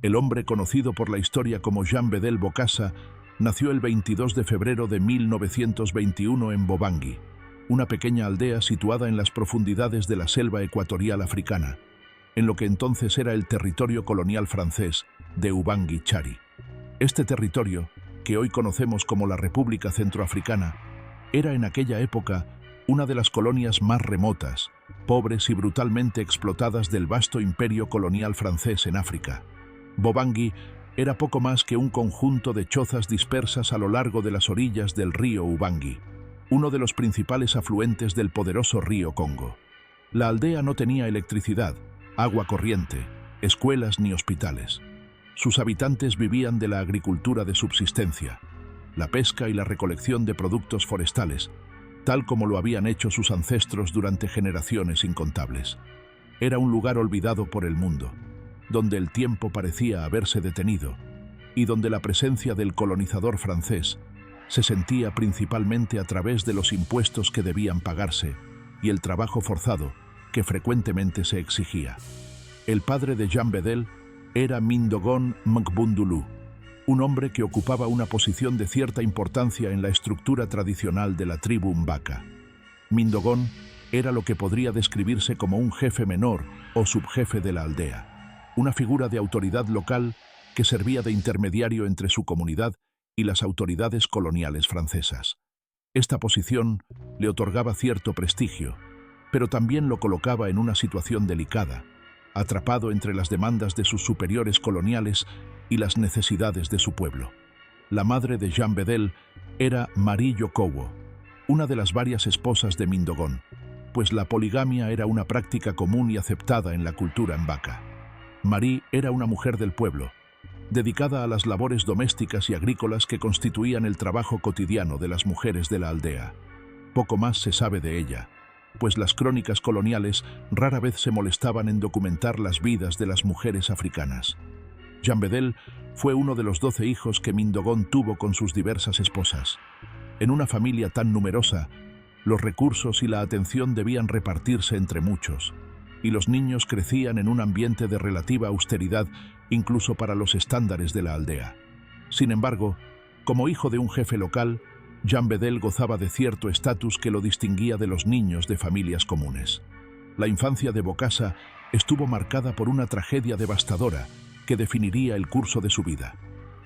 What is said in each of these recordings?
El hombre conocido por la historia como Jean Bedel Bokassa nació el 22 de febrero de 1921 en Bobangui, una pequeña aldea situada en las profundidades de la selva ecuatorial africana, en lo que entonces era el territorio colonial francés de Ubangui-Chari. Este territorio, que hoy conocemos como la República Centroafricana, era en aquella época una de las colonias más remotas, pobres y brutalmente explotadas del vasto imperio colonial francés en África. Bobangui era poco más que un conjunto de chozas dispersas a lo largo de las orillas del río Ubangui, uno de los principales afluentes del poderoso río Congo. La aldea no tenía electricidad, agua corriente, escuelas ni hospitales. Sus habitantes vivían de la agricultura de subsistencia, la pesca y la recolección de productos forestales, tal como lo habían hecho sus ancestros durante generaciones incontables. Era un lugar olvidado por el mundo, donde el tiempo parecía haberse detenido y donde la presencia del colonizador francés se sentía principalmente a través de los impuestos que debían pagarse y el trabajo forzado que frecuentemente se exigía. El padre de Jean Bedel era Mindogon Mkbundulu, un hombre que ocupaba una posición de cierta importancia en la estructura tradicional de la tribu Mbaka. Mindogon era lo que podría describirse como un jefe menor o subjefe de la aldea, una figura de autoridad local que servía de intermediario entre su comunidad y las autoridades coloniales francesas. Esta posición le otorgaba cierto prestigio, pero también lo colocaba en una situación delicada, atrapado entre las demandas de sus superiores coloniales y las necesidades de su pueblo. La madre de Jean Bedel era Marie Yokowo, una de las varias esposas de Mindogon, pues la poligamia era una práctica común y aceptada en la cultura mbaka. Marie era una mujer del pueblo, dedicada a las labores domésticas y agrícolas que constituían el trabajo cotidiano de las mujeres de la aldea. Poco más se sabe de ella, pues las crónicas coloniales rara vez se molestaban en documentar las vidas de las mujeres africanas. Jean Bedel fue uno de los 12 hijos que Mindogon tuvo con sus diversas esposas. En una familia tan numerosa, los recursos y la atención debían repartirse entre muchos, y los niños crecían en un ambiente de relativa austeridad incluso para los estándares de la aldea. Sin embargo, como hijo de un jefe local, Jean Bedel gozaba de cierto estatus que lo distinguía de los niños de familias comunes. La infancia de Bokassa estuvo marcada por una tragedia devastadora que definiría el curso de su vida.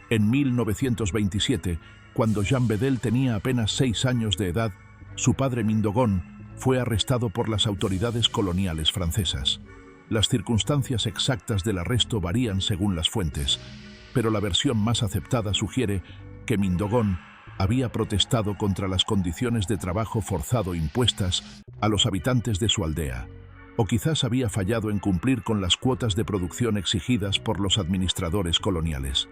En 1927, cuando Jean Bedel tenía apenas 6 años de edad, su padre Mindogon fue arrestado por las autoridades coloniales francesas. Las circunstancias exactas del arresto varían según las fuentes, pero la versión más aceptada sugiere que Mindogon había protestado contra las condiciones de trabajo forzado impuestas a los habitantes de su aldea, o quizás había fallado en cumplir con las cuotas de producción exigidas por los administradores coloniales.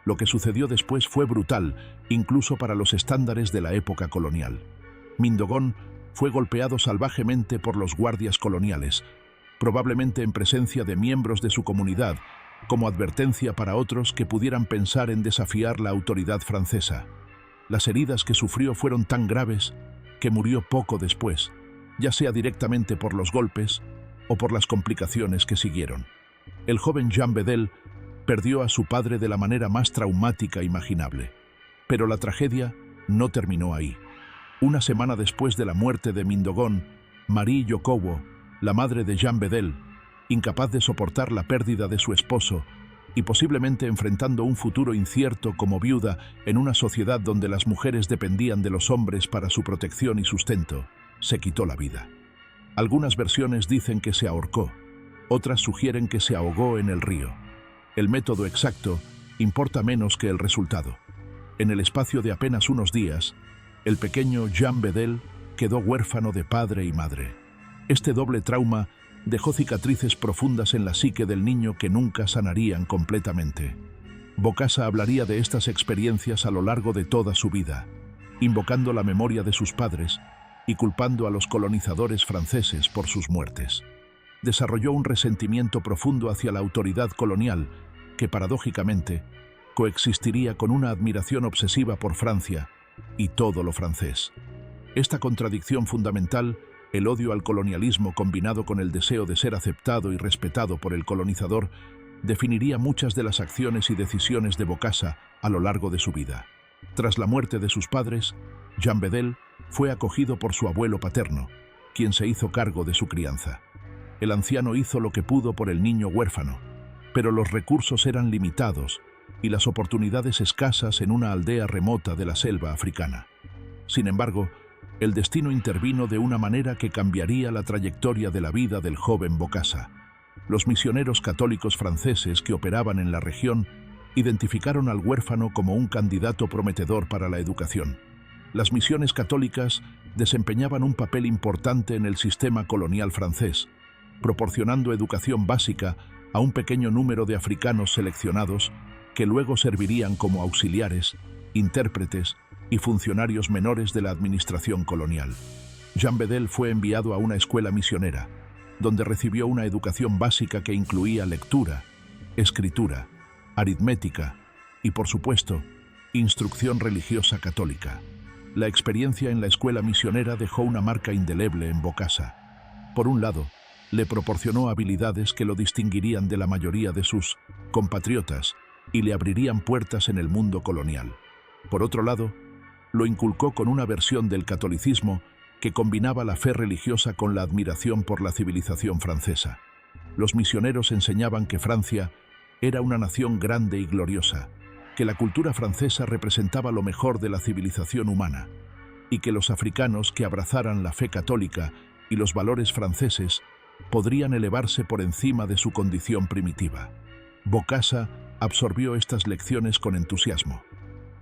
Lo que sucedió después fue brutal, incluso para los estándares de la época colonial. Mindogon fue golpeado salvajemente por los guardias coloniales, probablemente en presencia de miembros de su comunidad, como advertencia para otros que pudieran pensar en desafiar la autoridad francesa. Las heridas que sufrió fueron tan graves que murió poco después, ya sea directamente por los golpes o por las complicaciones que siguieron. El joven Jean Bedel perdió a su padre de la manera más traumática imaginable. Pero la tragedia no terminó ahí. Una semana después de la muerte de Mindogon, Marie Yokowo, la madre de Jean Bedel, incapaz de soportar la pérdida de su esposo y posiblemente enfrentando un futuro incierto como viuda en una sociedad donde las mujeres dependían de los hombres para su protección y sustento, se quitó la vida. Algunas versiones dicen que se ahorcó, otras sugieren que se ahogó en el río. El método exacto importa menos que el resultado. En el espacio de apenas unos días, el pequeño Jean Bedel quedó huérfano de padre y madre. Este doble trauma dejó cicatrices profundas en la psique del niño que nunca sanarían completamente. Bokassa hablaría de estas experiencias a lo largo de toda su vida, invocando la memoria de sus padres y culpando a los colonizadores franceses por sus muertes. Desarrolló un resentimiento profundo hacia la autoridad colonial que, paradójicamente, coexistiría con una admiración obsesiva por Francia y todo lo francés. Esta contradicción fundamental, el odio al colonialismo combinado con el deseo de ser aceptado y respetado por el colonizador, definiría muchas de las acciones y decisiones de Bokassa a lo largo de su vida. Tras la muerte de sus padres, Jean Bedel fue acogido por su abuelo paterno, quien se hizo cargo de su crianza. El anciano hizo lo que pudo por el niño huérfano, pero los recursos eran limitados y las oportunidades escasas en una aldea remota de la selva africana. Sin embargo, el destino intervino de una manera que cambiaría la trayectoria de la vida del joven Bokassa. Los misioneros católicos franceses que operaban en la región identificaron al huérfano como un candidato prometedor para la educación. Las misiones católicas desempeñaban un papel importante en el sistema colonial francés, proporcionando educación básica a un pequeño número de africanos seleccionados que luego servirían como auxiliares, intérpretes y funcionarios menores de la administración colonial. Jean Bedel fue enviado a una escuela misionera, donde recibió una educación básica que incluía lectura, escritura, aritmética y, por supuesto, instrucción religiosa católica. La experiencia en la escuela misionera dejó una marca indeleble en Bokassa. Por un lado, le proporcionó habilidades que lo distinguirían de la mayoría de sus compatriotas y le abrirían puertas en el mundo colonial. Por otro lado, lo inculcó con una versión del catolicismo que combinaba la fe religiosa con la admiración por la civilización francesa. Los misioneros enseñaban que Francia era una nación grande y gloriosa, que la cultura francesa representaba lo mejor de la civilización humana, y que los africanos que abrazaran la fe católica y los valores franceses podrían elevarse por encima de su condición primitiva. Bokassa absorbió estas lecciones con entusiasmo.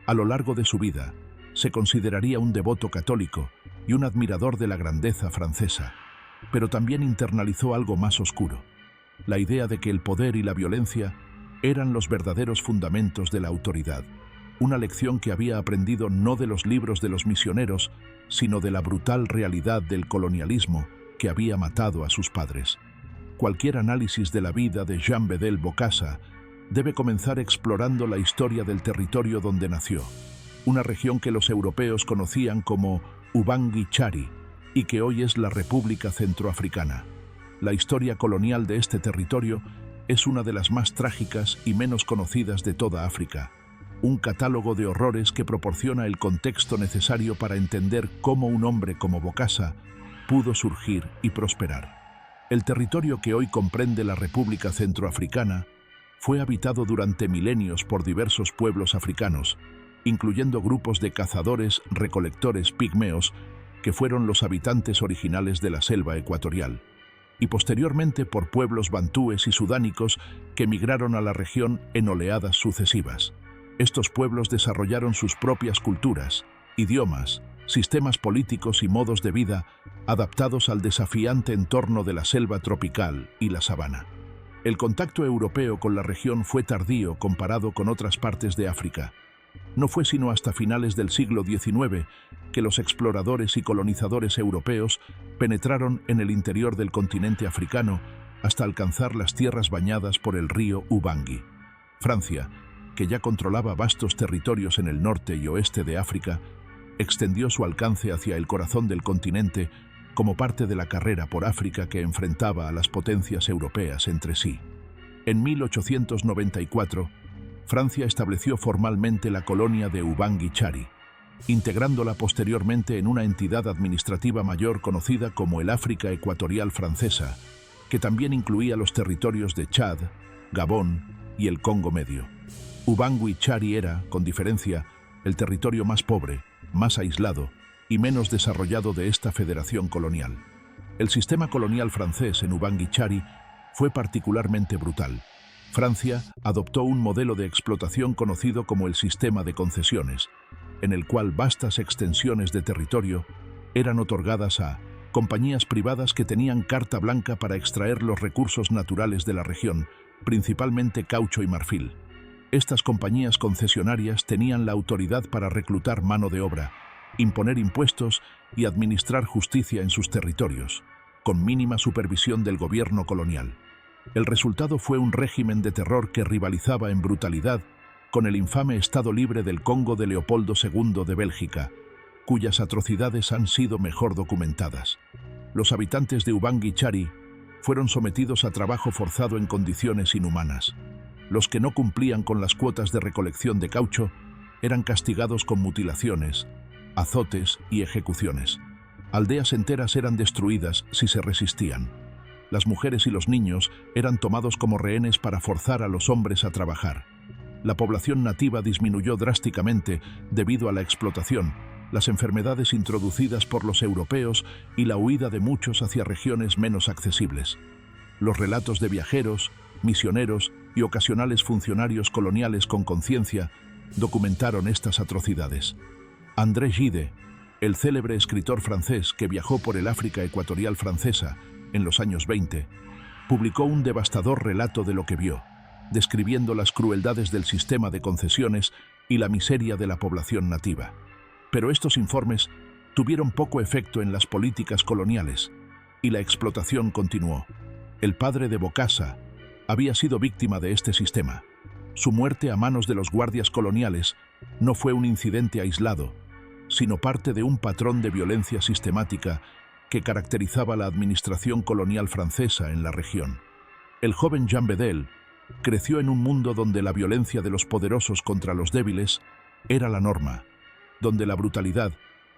A lo largo de su vida, se consideraría un devoto católico y un admirador de la grandeza francesa, pero también internalizó algo más oscuro: la idea de que el poder y la violencia eran los verdaderos fundamentos de la autoridad, una lección que había aprendido no de los libros de los misioneros, sino de la brutal realidad del colonialismo que había matado a sus padres. Cualquier análisis de la vida de Jean Bedel Bokassa debe comenzar explorando la historia del territorio donde nació, una región que los europeos conocían como Ubangui-Chari y que hoy es la República Centroafricana. La historia colonial de este territorio es una de las más trágicas y menos conocidas de toda África, un catálogo de horrores que proporciona el contexto necesario para entender cómo un hombre como Bokassa pudo surgir y prosperar. El territorio que hoy comprende la República Centroafricana fue habitado durante milenios por diversos pueblos africanos, incluyendo grupos de cazadores-recolectores pigmeos que fueron los habitantes originales de la selva ecuatorial, y posteriormente por pueblos bantúes y sudánicos que migraron a la región en oleadas sucesivas. Estos pueblos desarrollaron sus propias culturas, idiomas, sistemas políticos y modos de vida adaptados al desafiante entorno de la selva tropical y la sabana. El contacto europeo con la región fue tardío comparado con otras partes de África. No fue sino hasta finales del siglo XIX que los exploradores y colonizadores europeos penetraron en el interior del continente africano hasta alcanzar las tierras bañadas por el río Ubangui. Francia, que ya controlaba vastos territorios en el norte y oeste de África, extendió su alcance hacia el corazón del continente como parte de la carrera por África que enfrentaba a las potencias europeas entre sí. En 1894, Francia estableció formalmente la colonia de Ubangui-Chari, integrándola posteriormente en una entidad administrativa mayor conocida como el África Ecuatorial Francesa, que también incluía los territorios de Chad, Gabón y el Congo Medio. Ubangui-Chari era, con diferencia, el territorio más pobre, más aislado y menos desarrollado de esta federación colonial. El sistema colonial francés en Ubangui-Chari fue particularmente brutal. Francia adoptó un modelo de explotación conocido como el sistema de concesiones, en el cual vastas extensiones de territorio eran otorgadas a compañías privadas que tenían carta blanca para extraer los recursos naturales de la región, principalmente caucho y marfil. Estas compañías concesionarias tenían la autoridad para reclutar mano de obra, imponer impuestos y administrar justicia en sus territorios, con mínima supervisión del gobierno colonial. El resultado fue un régimen de terror que rivalizaba en brutalidad con el infame Estado Libre del Congo de Leopoldo II de Bélgica, cuyas atrocidades han sido mejor documentadas. Los habitantes de Ubangui-Chari fueron sometidos a trabajo forzado en condiciones inhumanas. Los que no cumplían con las cuotas de recolección de caucho eran castigados con mutilaciones, azotes y ejecuciones. Aldeas enteras eran destruidas si se resistían. Las mujeres y los niños eran tomados como rehenes para forzar a los hombres a trabajar. La población nativa disminuyó drásticamente debido a la explotación, las enfermedades introducidas por los europeos y la huida de muchos hacia regiones menos accesibles. Los relatos de viajeros, misioneros y ocasionales funcionarios coloniales con conciencia documentaron estas atrocidades. André Gide, el célebre escritor francés que viajó por el África ecuatorial francesa en los años 20, publicó un devastador relato de lo que vio, describiendo las crueldades del sistema de concesiones y la miseria de la población nativa. Pero estos informes tuvieron poco efecto en las políticas coloniales y la explotación continuó. El padre de Bokassa había sido víctima de este sistema. Su muerte a manos de los guardias coloniales no fue un incidente aislado, sino parte de un patrón de violencia sistemática que caracterizaba la administración colonial francesa en la región. El joven Jean Bedel creció en un mundo donde la violencia de los poderosos contra los débiles era la norma, donde la brutalidad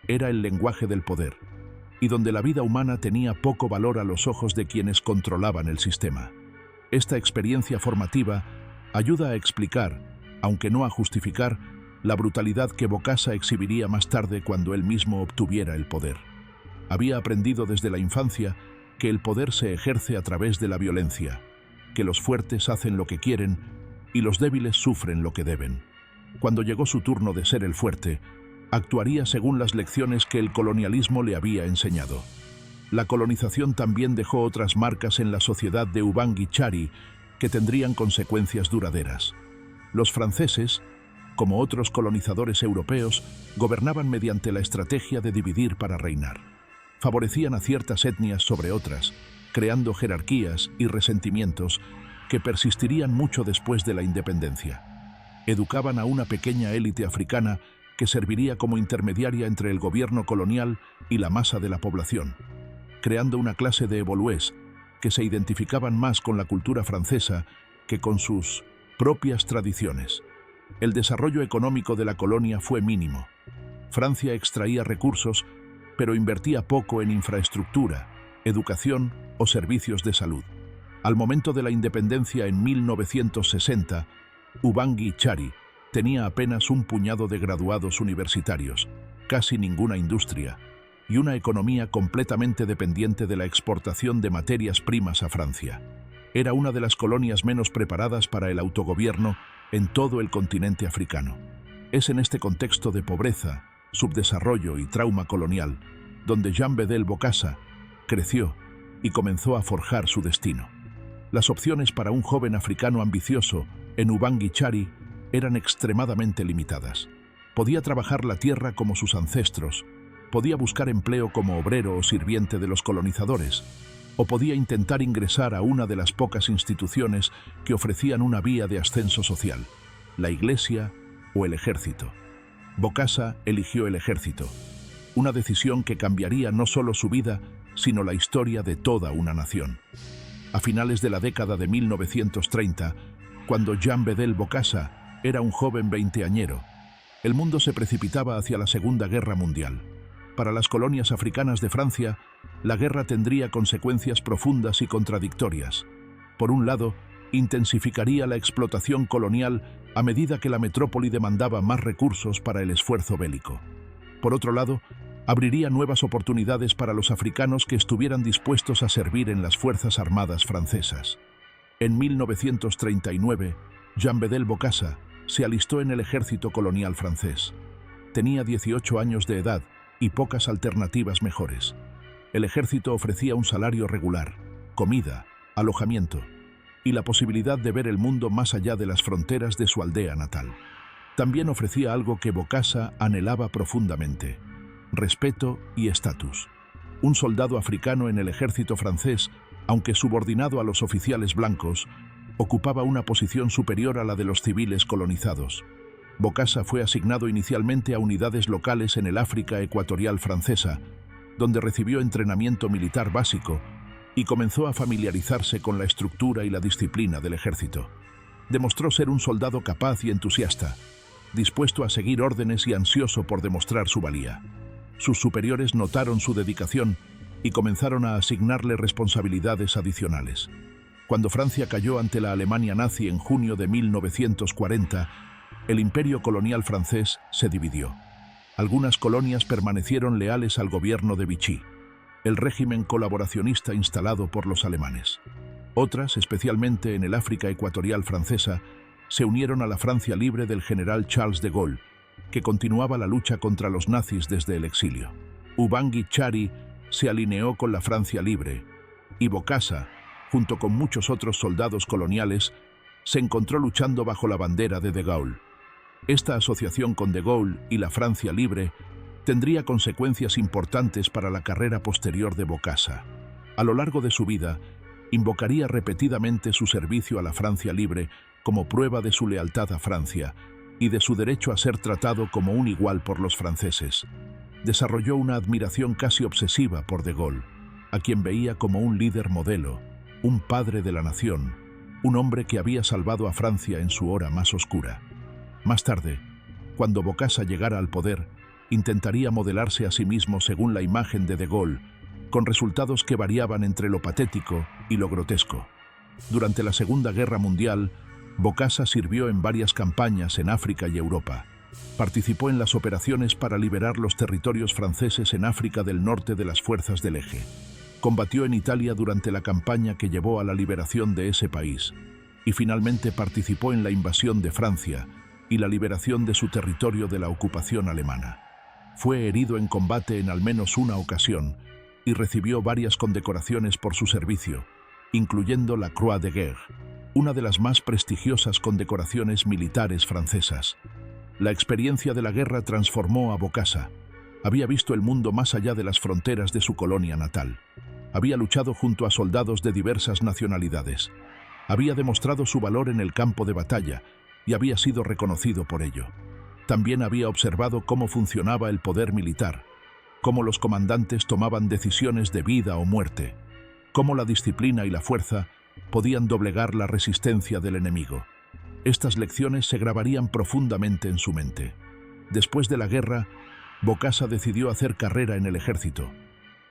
era el lenguaje del poder y donde la vida humana tenía poco valor a los ojos de quienes controlaban el sistema. Esta experiencia formativa ayuda a explicar, aunque no a justificar, la brutalidad que Bokassa exhibiría más tarde cuando él mismo obtuviera el poder. Había aprendido desde la infancia que el poder se ejerce a través de la violencia, que los fuertes hacen lo que quieren y los débiles sufren lo que deben. Cuando llegó su turno de ser el fuerte, actuaría según las lecciones que el colonialismo le había enseñado. La colonización también dejó otras marcas en la sociedad de Ubangui-Chari que tendrían consecuencias duraderas. Los franceses, como otros colonizadores europeos, gobernaban mediante la estrategia de dividir para reinar. Favorecían a ciertas etnias sobre otras, creando jerarquías y resentimientos que persistirían mucho después de la independencia. Educaban a una pequeña élite africana que serviría como intermediaria entre el gobierno colonial y la masa de la población, creando una clase de evolués que se identificaban más con la cultura francesa que con sus propias tradiciones. El desarrollo económico de la colonia fue mínimo. Francia extraía recursos, pero invertía poco en infraestructura, educación o servicios de salud. Al momento de la independencia en 1960, Ubangui-Chari tenía apenas un puñado de graduados universitarios, casi ninguna industria, y una economía completamente dependiente de la exportación de materias primas a Francia. Era una de las colonias menos preparadas para el autogobierno en todo el continente africano. Es en este contexto de pobreza, subdesarrollo y trauma colonial donde Jean Bedel Bokassa creció y comenzó a forjar su destino. Las opciones para un joven africano ambicioso en Ubangui-Chari eran extremadamente limitadas. Podía trabajar la tierra como sus ancestros, podía buscar empleo como obrero o sirviente de los colonizadores, o podía intentar ingresar a una de las pocas instituciones que ofrecían una vía de ascenso social, la iglesia o el ejército. Bokassa eligió el ejército, una decisión que cambiaría no solo su vida, sino la historia de toda una nación. A finales de la década de 1930, cuando Jean Bedel Bokassa era un joven veinteañero, el mundo se precipitaba hacia la Segunda Guerra Mundial. Para las colonias africanas de Francia, la guerra tendría consecuencias profundas y contradictorias. Por un lado, intensificaría la explotación colonial a medida que la metrópoli demandaba más recursos para el esfuerzo bélico. Por otro lado, abriría nuevas oportunidades para los africanos que estuvieran dispuestos a servir en las Fuerzas Armadas francesas. En 1939, Jean Bedel Bokassa se alistó en el ejército colonial francés. Tenía 18 años de edad y pocas alternativas mejores. El ejército ofrecía un salario regular, comida, alojamiento y la posibilidad de ver el mundo más allá de las fronteras de su aldea natal. También ofrecía algo que Bokassa anhelaba profundamente: respeto y estatus. Un soldado africano en el ejército francés, aunque subordinado a los oficiales blancos, ocupaba una posición superior a la de los civiles colonizados. Bokassa fue asignado inicialmente a unidades locales en el África ecuatorial francesa, donde recibió entrenamiento militar básico y comenzó a familiarizarse con la estructura y la disciplina del ejército. Demostró ser un soldado capaz y entusiasta, dispuesto a seguir órdenes y ansioso por demostrar su valía. Sus superiores notaron su dedicación y comenzaron a asignarle responsabilidades adicionales. Cuando Francia cayó ante la Alemania nazi en junio de 1940, el imperio colonial francés se dividió. Algunas colonias permanecieron leales al gobierno de Vichy, el régimen colaboracionista instalado por los alemanes. Otras, especialmente en el África ecuatorial francesa, se unieron a la Francia libre del general Charles de Gaulle, que continuaba la lucha contra los nazis desde el exilio. Ubangui Chari se alineó con la Francia libre, y Bokassa, junto con muchos otros soldados coloniales, se encontró luchando bajo la bandera de Gaulle. Esta asociación con de Gaulle y la Francia libre tendría consecuencias importantes para la carrera posterior de Bokassa. A lo largo de su vida, invocaría repetidamente su servicio a la Francia libre como prueba de su lealtad a Francia y de su derecho a ser tratado como un igual por los franceses. Desarrolló una admiración casi obsesiva por de Gaulle, a quien veía como un líder modelo, un padre de la nación, un hombre que había salvado a Francia en su hora más oscura. Más tarde, cuando Bokassa llegara al poder, intentaría modelarse a sí mismo según la imagen de Gaulle, con resultados que variaban entre lo patético y lo grotesco. Durante la Segunda Guerra Mundial, Bokassa sirvió en varias campañas en África y Europa. Participó en las operaciones para liberar los territorios franceses en África del Norte de las fuerzas del Eje. Combatió en Italia durante la campaña que llevó a la liberación de ese país, y finalmente participó en la invasión de Francia y la liberación de su territorio de la ocupación alemana. Fue herido en combate en al menos una ocasión y recibió varias condecoraciones por su servicio, incluyendo la Croix de Guerre, una de las más prestigiosas condecoraciones militares francesas. La experiencia de la guerra transformó a Bokassa. Había visto el mundo más allá de las fronteras de su colonia natal. Había luchado junto a soldados de diversas nacionalidades. Había demostrado su valor en el campo de batalla y había sido reconocido por ello. También había observado cómo funcionaba el poder militar, cómo los comandantes tomaban decisiones de vida o muerte, cómo la disciplina y la fuerza podían doblegar la resistencia del enemigo. Estas lecciones se grabarían profundamente en su mente. Después de la guerra, Bokassa decidió hacer carrera en el ejército.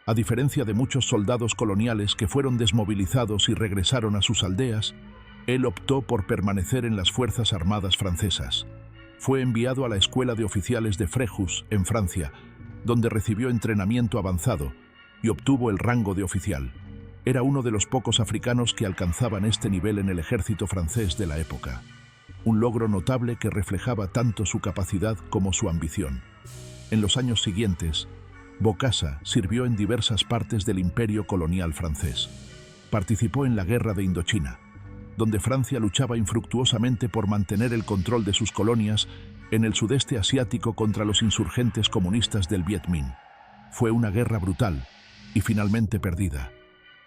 A diferencia de muchos soldados coloniales que fueron desmovilizados y regresaron a sus aldeas, él optó por permanecer en las Fuerzas Armadas francesas. Fue enviado a la Escuela de Oficiales de Fréjus, en Francia, donde recibió entrenamiento avanzado y obtuvo el rango de oficial. Era uno de los pocos africanos que alcanzaban este nivel en el ejército francés de la época. Un logro notable que reflejaba tanto su capacidad como su ambición. En los años siguientes, Bokassa sirvió en diversas partes del imperio colonial francés. Participó en la Guerra de Indochina, donde Francia luchaba infructuosamente por mantener el control de sus colonias en el sudeste asiático contra los insurgentes comunistas del Viet Minh. Fue una guerra brutal y finalmente perdida,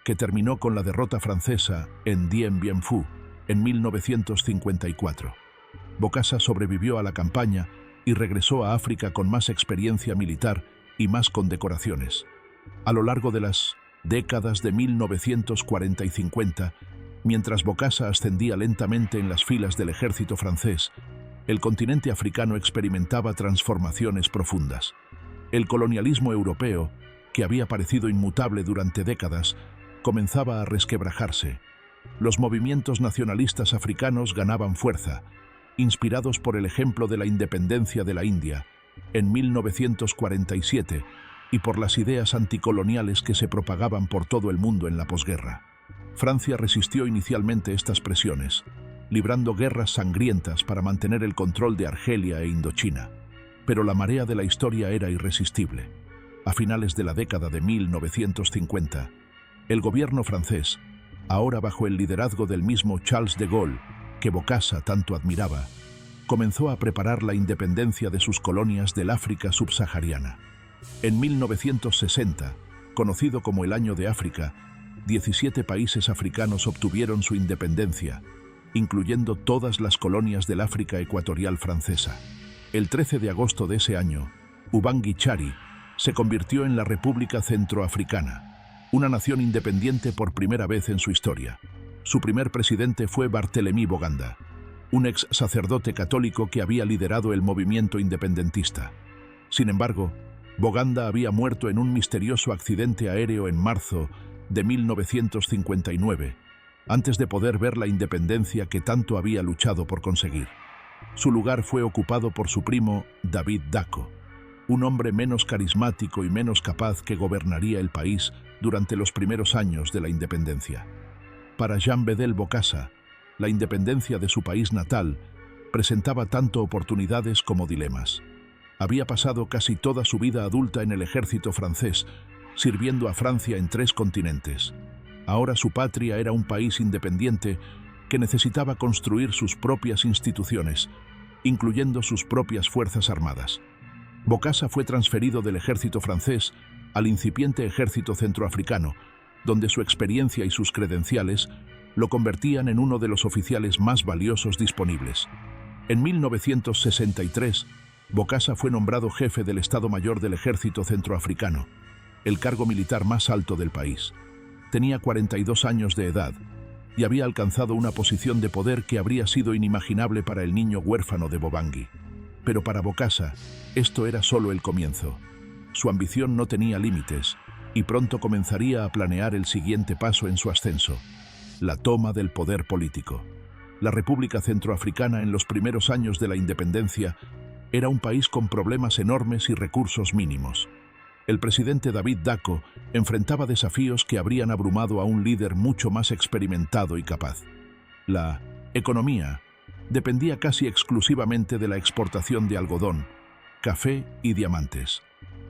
que terminó con la derrota francesa en Dien Bien Phu en 1954. Bokassa sobrevivió a la campaña y regresó a África con más experiencia militar y más condecoraciones. A lo largo de las décadas de 1940 y 50, mientras Bokassa ascendía lentamente en las filas del ejército francés, el continente africano experimentaba transformaciones profundas. El colonialismo europeo, que había parecido inmutable durante décadas, comenzaba a resquebrajarse. Los movimientos nacionalistas africanos ganaban fuerza, inspirados por el ejemplo de la independencia de la India en 1947 y por las ideas anticoloniales que se propagaban por todo el mundo en la posguerra. Francia resistió inicialmente estas presiones, librando guerras sangrientas para mantener el control de Argelia e Indochina. Pero la marea de la historia era irresistible. A finales de la década de 1950, el gobierno francés, ahora bajo el liderazgo del mismo Charles de Gaulle, que Bokassa tanto admiraba, comenzó a preparar la independencia de sus colonias del África subsahariana. En 1960, conocido como el Año de África, 17 países africanos obtuvieron su independencia, incluyendo todas las colonias del África ecuatorial francesa. El 13 de agosto de ese año, Ubangui Chari se convirtió en la República Centroafricana. una nación independiente por primera vez en su historia. Su primer presidente fue Barthélemy Boganda, un ex sacerdote católico que había liderado el movimiento independentista. Sin embargo, Boganda había muerto en un misterioso accidente aéreo en marzo de 1959, antes de poder ver la independencia que tanto había luchado por conseguir. Su lugar fue ocupado por su primo David Dacko, un hombre menos carismático y menos capaz que gobernaría el país durante los primeros años de la independencia. Para Jean Bedel Bokassa, la independencia de su país natal presentaba tanto oportunidades como dilemas. Había pasado casi toda su vida adulta en el ejército francés, sirviendo a Francia en 3 continentes. Ahora su patria era un país independiente que necesitaba construir sus propias instituciones, incluyendo sus propias fuerzas armadas. Bokassa fue transferido del ejército francés al incipiente ejército centroafricano, donde su experiencia y sus credenciales lo convertían en uno de los oficiales más valiosos disponibles. En 1963, Bokassa fue nombrado jefe del Estado Mayor del Ejército Centroafricano, el cargo militar más alto del país. Tenía 42 años de edad y había alcanzado una posición de poder que habría sido inimaginable para el niño huérfano de Bobangui. Pero para Bokassa, esto era solo el comienzo. Su ambición no tenía límites y pronto comenzaría a planear el siguiente paso en su ascenso: la toma del poder político. La República Centroafricana en los primeros años de la independencia era un país con problemas enormes y recursos mínimos. El presidente David Dacko enfrentaba desafíos que habrían abrumado a un líder mucho más experimentado y capaz. La economía dependía casi exclusivamente de la exportación de algodón, café y diamantes.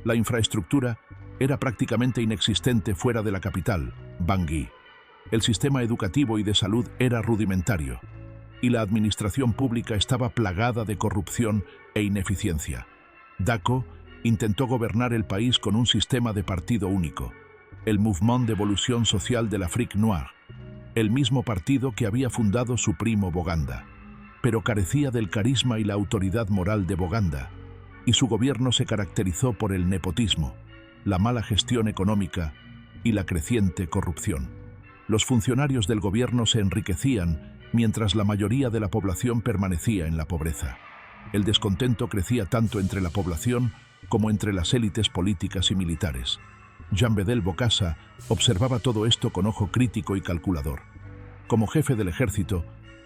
La infraestructura era prácticamente inexistente fuera de la capital, Bangui. El sistema educativo y de salud era rudimentario, y la administración pública estaba plagada de corrupción e ineficiencia. Dacko intentó gobernar el país con un sistema de partido único, el Mouvement d'Evolution Sociale de l'Afrique Noire, el mismo partido que había fundado su primo Boganda, pero carecía del carisma y la autoridad moral de Boganda, y su gobierno se caracterizó por el nepotismo, la mala gestión económica y la creciente corrupción. Los funcionarios del gobierno se enriquecían mientras la mayoría de la población permanecía en la pobreza. El descontento crecía tanto entre la población como entre las élites políticas y militares. Jean Bedel Bokassa observaba todo esto con ojo crítico y calculador. Como jefe del ejército,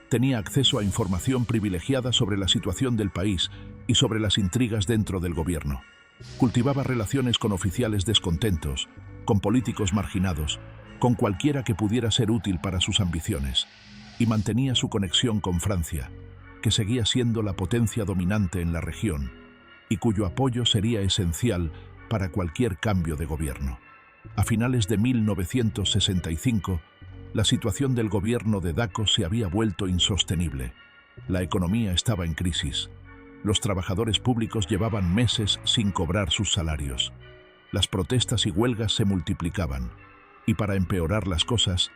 tenía acceso a información privilegiada sobre la situación del país y sobre las intrigas dentro del gobierno. Cultivaba relaciones con oficiales descontentos, con políticos marginados, con cualquiera que pudiera ser útil para sus ambiciones, y mantenía su conexión con Francia, que seguía siendo la potencia dominante en la región, y cuyo apoyo sería esencial para cualquier cambio de gobierno. A finales de 1965, la situación del gobierno de Dacko se había vuelto insostenible. La economía estaba en crisis. Los trabajadores públicos llevaban meses sin cobrar sus salarios. Las protestas y huelgas se multiplicaban. Y para empeorar las cosas,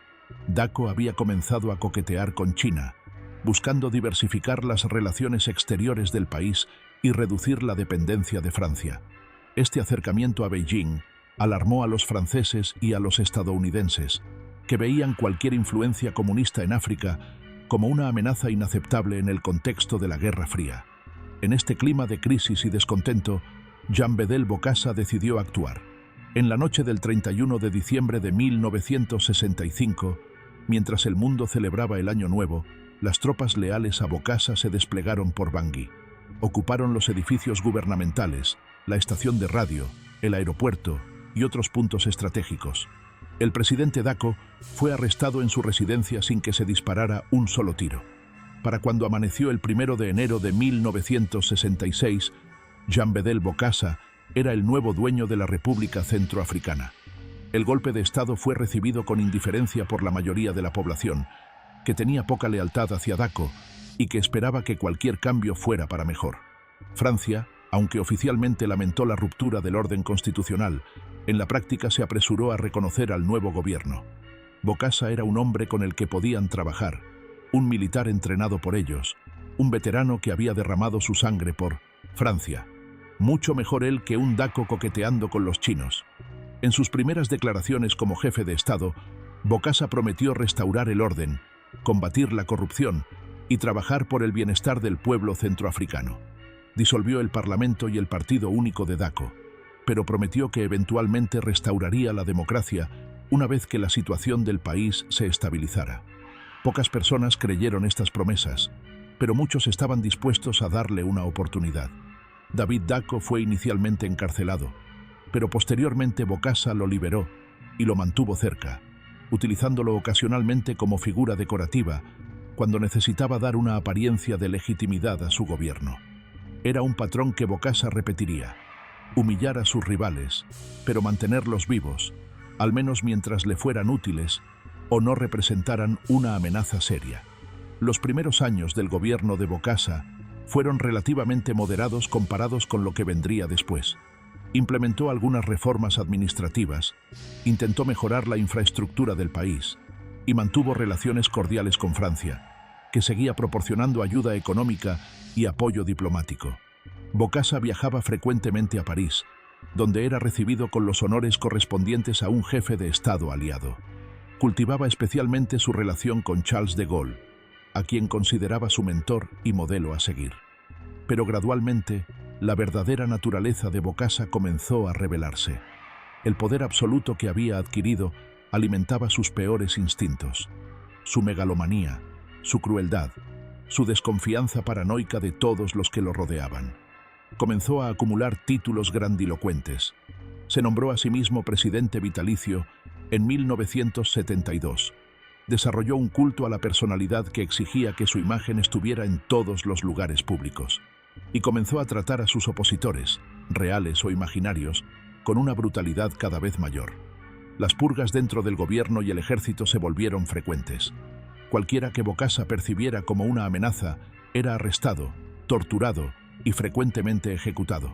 Dacko había comenzado a coquetear con China, buscando diversificar las relaciones exteriores del país y reducir la dependencia de Francia. Este acercamiento a Beijing alarmó a los franceses y a los estadounidenses, que veían cualquier influencia comunista en África como una amenaza inaceptable en el contexto de la Guerra Fría. En este clima de crisis y descontento, Jean Bedel Bokassa decidió actuar. En la noche del 31 de diciembre de 1965, mientras el mundo celebraba el Año Nuevo, las tropas leales a Bokassa se desplegaron por Bangui. Ocuparon los edificios gubernamentales, la estación de radio, el aeropuerto y otros puntos estratégicos. El presidente Dacko fue arrestado en su residencia sin que se disparara un solo tiro. Para cuando amaneció el 1 de enero de 1966, Jean Bedel Bokassa era el nuevo dueño de la República Centroafricana. El golpe de Estado fue recibido con indiferencia por la mayoría de la población, que tenía poca lealtad hacia Dacko y que esperaba que cualquier cambio fuera para mejor. Francia, aunque oficialmente lamentó la ruptura del orden constitucional, en la práctica se apresuró a reconocer al nuevo gobierno. Bokassa era un hombre con el que podían trabajar, un militar entrenado por ellos, un veterano que había derramado su sangre por Francia. Mucho mejor él que un Dacko coqueteando con los chinos. En sus primeras declaraciones como jefe de Estado, Bokassa prometió restaurar el orden, combatir la corrupción y trabajar por el bienestar del pueblo centroafricano. Disolvió el Parlamento y el Partido Único de Daco, pero prometió que eventualmente restauraría la democracia una vez que la situación del país se estabilizara. Pocas personas creyeron estas promesas, pero muchos estaban dispuestos a darle una oportunidad. David Daco fue inicialmente encarcelado, pero posteriormente Bokassa lo liberó y lo mantuvo cerca, utilizándolo ocasionalmente como figura decorativa cuando necesitaba dar una apariencia de legitimidad a su gobierno. Era un patrón que Bokassa repetiría: humillar a sus rivales, pero mantenerlos vivos, al menos mientras le fueran útiles o no representaran una amenaza seria. Los primeros años del gobierno de Bokassa fueron relativamente moderados comparados con lo que vendría después. Implementó algunas reformas administrativas, intentó mejorar la infraestructura del país y mantuvo relaciones cordiales con Francia, que seguía proporcionando ayuda económica y apoyo diplomático. Bokassa viajaba frecuentemente a París, donde era recibido con los honores correspondientes a un jefe de Estado aliado. Cultivaba especialmente su relación con Charles de Gaulle, a quien consideraba su mentor y modelo a seguir. Pero gradualmente, la verdadera naturaleza de Bokassa comenzó a revelarse. El poder absoluto que había adquirido alimentaba sus peores instintos: su megalomanía, su crueldad, su desconfianza paranoica de todos los que lo rodeaban. Comenzó a acumular títulos grandilocuentes. Se nombró a sí mismo presidente vitalicio en 1972. Desarrolló un culto a la personalidad que exigía que su imagen estuviera en todos los lugares públicos. Y comenzó a tratar a sus opositores, reales o imaginarios, con una brutalidad cada vez mayor. Las purgas dentro del gobierno y el ejército se volvieron frecuentes. Cualquiera que Bokassa percibiera como una amenaza era arrestado, torturado y frecuentemente ejecutado.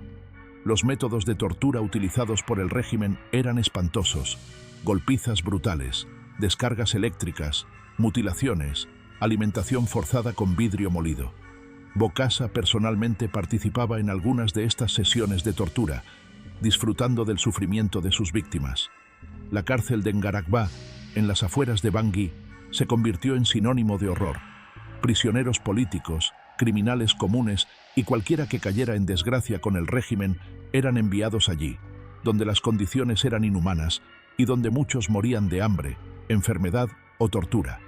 Los métodos de tortura utilizados por el régimen eran espantosos: golpizas brutales, descargas eléctricas, mutilaciones, alimentación forzada con vidrio molido. Bokassa personalmente participaba en algunas de estas sesiones de tortura, disfrutando del sufrimiento de sus víctimas. La cárcel de Ngarakba, en las afueras de Bangui, se convirtió en sinónimo de horror. Prisioneros políticos, criminales comunes y cualquiera que cayera en desgracia con el régimen eran enviados allí, donde las condiciones eran inhumanas y donde muchos morían de hambre, enfermedad o tortura.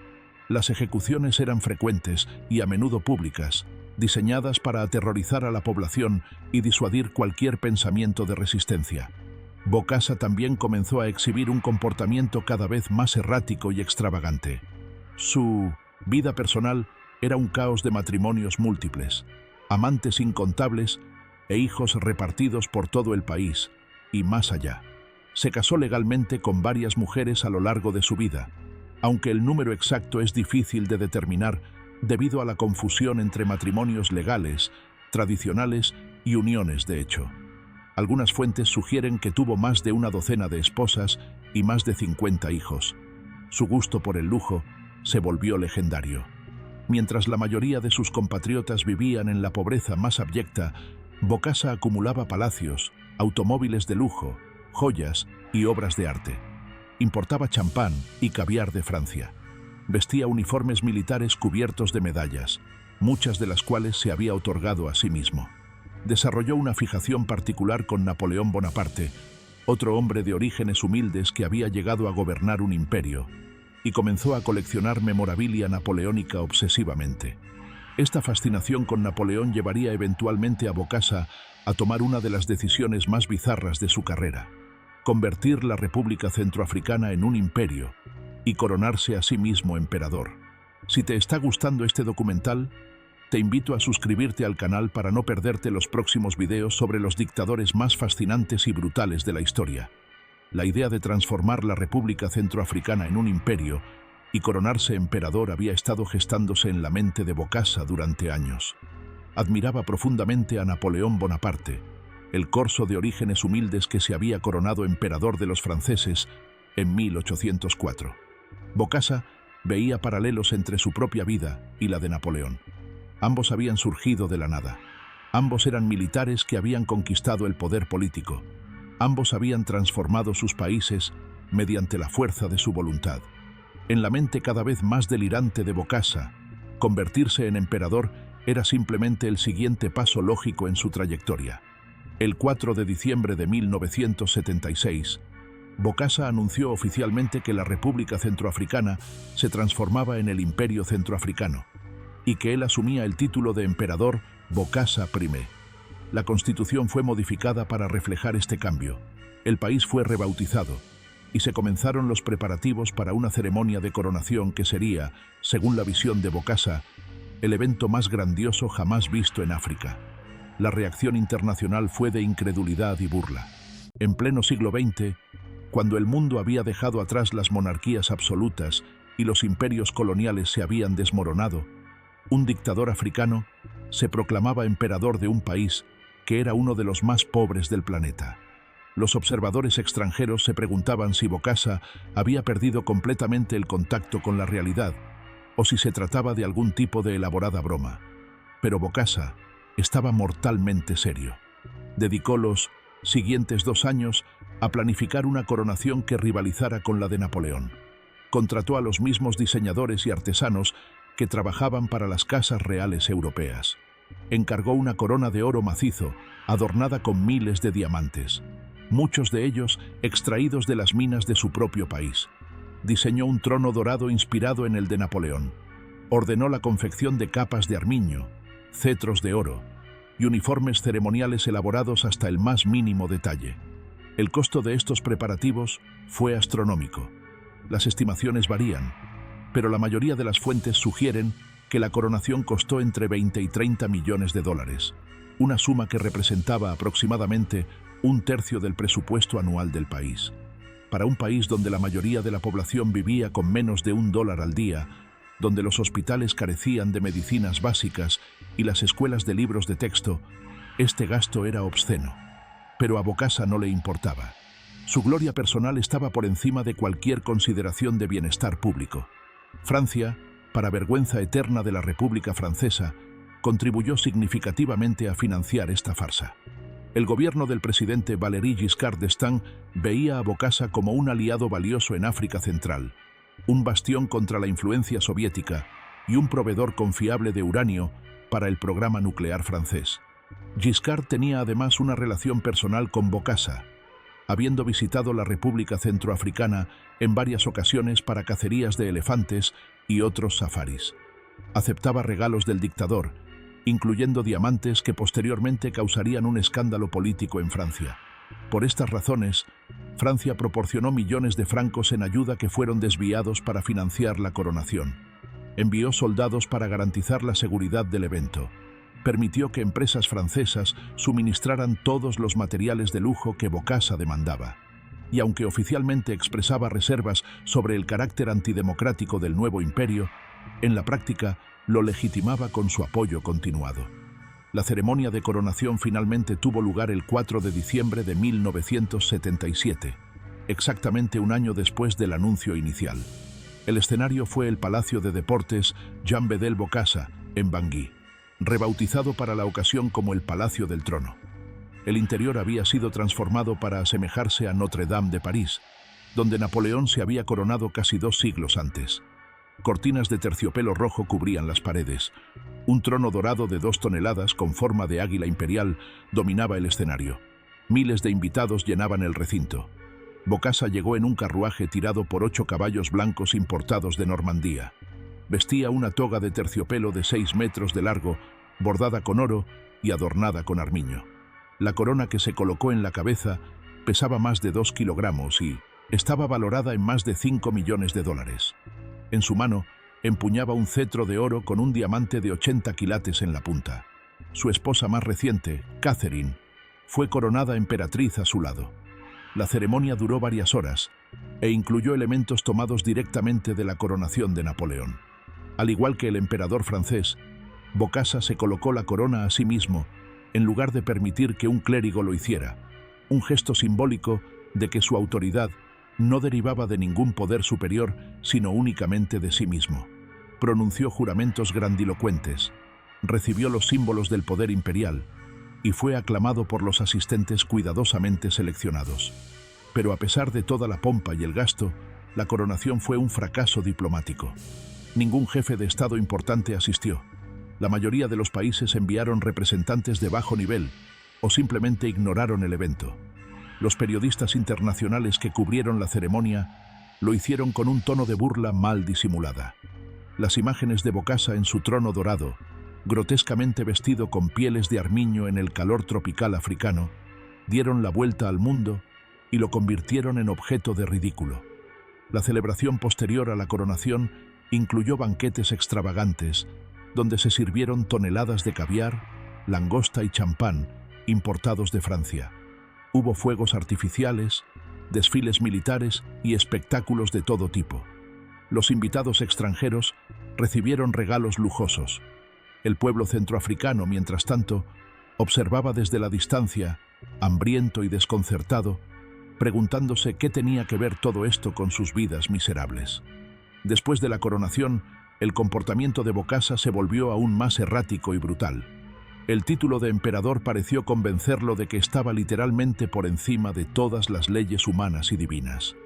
Las ejecuciones eran frecuentes y a menudo públicas, diseñadas para aterrorizar a la población y disuadir cualquier pensamiento de resistencia. Bokassa también comenzó a exhibir un comportamiento cada vez más errático y extravagante. Su vida personal era un caos de matrimonios múltiples, amantes incontables e hijos repartidos por todo el país y más allá. Se casó legalmente con varias mujeres a lo largo de su vida, aunque el número exacto es difícil de determinar debido a la confusión entre matrimonios legales, tradicionales y uniones de hecho. Algunas fuentes sugieren que tuvo más de una docena de esposas y más de 50 hijos. Su gusto por el lujo se volvió legendario. Mientras la mayoría de sus compatriotas vivían en la pobreza más abyecta, Bokassa acumulaba palacios, automóviles de lujo, joyas y obras de arte. Importaba champán y caviar de Francia. Vestía uniformes militares cubiertos de medallas, muchas de las cuales se había otorgado a sí mismo. Desarrolló una fijación particular con Napoleón Bonaparte, otro hombre de orígenes humildes que había llegado a gobernar un imperio, y comenzó a coleccionar memorabilia napoleónica obsesivamente. Esta fascinación con Napoleón llevaría eventualmente a Bokassa a tomar una de las decisiones más bizarras de su carrera: convertir la República Centroafricana en un imperio y coronarse a sí mismo emperador. Si te está gustando este documental, te invito a suscribirte al canal para no perderte los próximos videos sobre los dictadores más fascinantes y brutales de la historia. La idea de transformar la República Centroafricana en un imperio y coronarse emperador había estado gestándose en la mente de Bokassa durante años. Admiraba profundamente a Napoleón Bonaparte, el corso de orígenes humildes que se había coronado emperador de los franceses en 1804. Bokassa veía paralelos entre su propia vida y la de Napoleón. Ambos habían surgido de la nada. Ambos eran militares que habían conquistado el poder político. Ambos habían transformado sus países mediante la fuerza de su voluntad. En la mente cada vez más delirante de Bokassa, convertirse en emperador era simplemente el siguiente paso lógico en su trayectoria. El 4 de diciembre de 1976, Bokassa anunció oficialmente que la República Centroafricana se transformaba en el Imperio Centroafricano y que él asumía el título de emperador Bokassa I. La Constitución fue modificada para reflejar este cambio. El país fue rebautizado y se comenzaron los preparativos para una ceremonia de coronación que sería, según la visión de Bokassa, el evento más grandioso jamás visto en África. La reacción internacional fue de incredulidad y burla. En pleno siglo XX, cuando el mundo había dejado atrás las monarquías absolutas y los imperios coloniales se habían desmoronado, un dictador africano se proclamaba emperador de un país que era uno de los más pobres del planeta. Los observadores extranjeros se preguntaban si Bokassa había perdido completamente el contacto con la realidad o si se trataba de algún tipo de elaborada broma. Pero Bokassa estaba mortalmente serio. Dedicó los siguientes 2 años a planificar una coronación que rivalizara con la de Napoleón. Contrató a los mismos diseñadores y artesanos que trabajaban para las casas reales europeas. Encargó una corona de oro macizo, adornada con miles de diamantes, muchos de ellos extraídos de las minas de su propio país. Diseñó un trono dorado inspirado en el de Napoleón. Ordenó la confección de capas de armiño, cetros de oro y uniformes ceremoniales elaborados hasta el más mínimo detalle. El costo de estos preparativos fue astronómico. Las estimaciones varían, pero la mayoría de las fuentes sugieren que la coronación costó entre 20 y 30 millones de dólares, una suma que representaba aproximadamente 1/3 del presupuesto anual del país. Para un país donde la mayoría de la población vivía con menos de $1 al día, donde los hospitales carecían de medicinas básicas y las escuelas de libros de texto, este gasto era obsceno. Pero a Bokassa no le importaba. Su gloria personal estaba por encima de cualquier consideración de bienestar público. Francia, para vergüenza eterna de la República Francesa, contribuyó significativamente a financiar esta farsa. El gobierno del presidente Valéry Giscard d'Estaing veía a Bokassa como un aliado valioso en África Central, un bastión contra la influencia soviética y un proveedor confiable de uranio para el programa nuclear francés. Giscard tenía además una relación personal con Bokassa, habiendo visitado la República Centroafricana en varias ocasiones para cacerías de elefantes y otros safaris. Aceptaba regalos del dictador, incluyendo diamantes que posteriormente causarían un escándalo político en Francia. Por estas razones, Francia proporcionó millones de francos en ayuda que fueron desviados para financiar la coronación. Envió soldados para garantizar la seguridad del evento. Permitió que empresas francesas suministraran todos los materiales de lujo que Bokassa demandaba. Y aunque oficialmente expresaba reservas sobre el carácter antidemocrático del nuevo imperio, en la práctica lo legitimaba con su apoyo continuado. La ceremonia de coronación finalmente tuvo lugar el 4 de diciembre de 1977, exactamente un año después del anuncio inicial. El escenario fue el Palacio de Deportes Jean Bedel Bokassa, en Bangui, rebautizado para la ocasión como el Palacio del Trono. El interior había sido transformado para asemejarse a Notre Dame de París, donde Napoleón se había coronado casi 2 siglos antes. Cortinas de terciopelo rojo cubrían las paredes. Un trono dorado de 2 toneladas con forma de águila imperial dominaba el escenario. Miles de invitados llenaban el recinto. Bokassa llegó en un carruaje tirado por 8 caballos blancos importados de Normandía. Vestía una toga de terciopelo de 6 metros de largo, bordada con oro y adornada con armiño. La corona que se colocó en la cabeza pesaba más de 2 kilogramos y estaba valorada en más de 5 millones de dólares. En su mano empuñaba un cetro de oro con un diamante de 80 quilates en la punta. Su esposa más reciente, Catherine, fue coronada emperatriz a su lado. La ceremonia duró varias horas e incluyó elementos tomados directamente de la coronación de Napoleón. Al igual que el emperador francés, Bokassa se colocó la corona a sí mismo en lugar de permitir que un clérigo lo hiciera, un gesto simbólico de que su autoridad no derivaba de ningún poder superior, sino únicamente de sí mismo. Pronunció juramentos grandilocuentes, recibió los símbolos del poder imperial y fue aclamado por los asistentes cuidadosamente seleccionados. Pero a pesar de toda la pompa y el gasto, la coronación fue un fracaso diplomático. Ningún jefe de Estado importante asistió. La mayoría de los países enviaron representantes de bajo nivel o simplemente ignoraron el evento. Los periodistas internacionales que cubrieron la ceremonia lo hicieron con un tono de burla mal disimulada. Las imágenes de Bokassa en su trono dorado, grotescamente vestido con pieles de armiño en el calor tropical africano, dieron la vuelta al mundo y lo convirtieron en objeto de ridículo. La celebración posterior a la coronación incluyó banquetes extravagantes, donde se sirvieron toneladas de caviar, langosta y champán importados de Francia. Hubo fuegos artificiales, desfiles militares y espectáculos de todo tipo. Los invitados extranjeros recibieron regalos lujosos. El pueblo centroafricano, mientras tanto, observaba desde la distancia, hambriento y desconcertado, preguntándose qué tenía que ver todo esto con sus vidas miserables. Después de la coronación, el comportamiento de Bokassa se volvió aún más errático y brutal. El título de emperador pareció convencerlo de que estaba literalmente por encima de todas las leyes humanas y divinas.